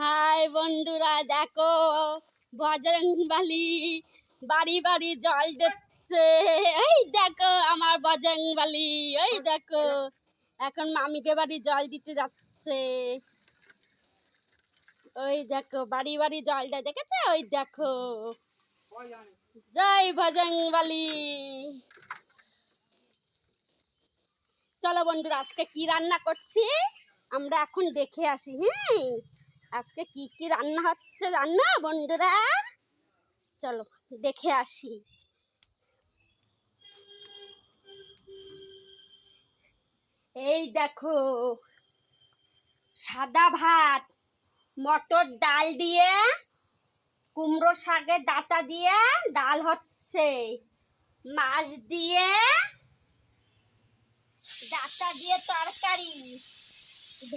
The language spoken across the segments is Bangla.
হাই বন্ধুরা, দেখো বজরংবলী বাড়ি বাড়ি জল দিচ্ছে। এই দেখো আমার বজরংবলী, এই দেখো এখন মামিকে বাড়ি জল দিতে যাচ্ছে। ওই দেখো বাড়ি বাড়ি জলটা দেখেছো, ওই দেখো। জয় বজরংবলী। চলো বন্ধুরা, আজকে কি রান্না করছি আমরা এখন দেখে আসি। হ্যাঁ, আজকে কি কি রান্না হচ্ছে জানো বন্ধুরা? চলো দেখে আসি। এই দেখো সাদা ভাত, মটর ডাল দিয়ে, কুমড়ো শাকের ডাঁটা দিয়ে ডাল হচ্ছে, মাছ দিয়ে ডাঁটা দিয়ে তরকারি,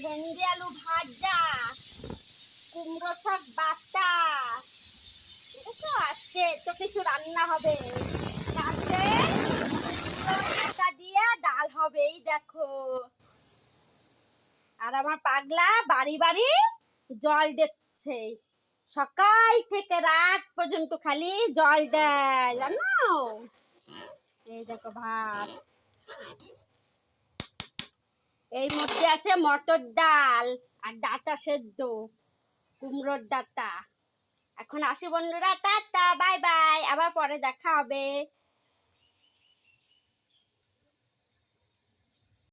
ভেন্ডি আলু ভাজা, কুমড়ো শাক বাটা। দেখো আজকে তো কিছু রান্না হবে, রাতে ডাঁটা দিয়ে ডাল হবে। এই দেখো, আর আমার পাগলা বাড়ি বাড়ি জল দিচ্ছে, সকাল থেকে রাত পর্যন্ত খালি জল দেয় জানো। এই দেখো ভাত, এই মধ্যে আছে মটর ডাল আর ডাঁটা সেদ্ধ, কুমড়োর ডাঁটা। এখন আসি বন্ধুরা, টাটা বাই বাই, আবার পরে দেখা হবে।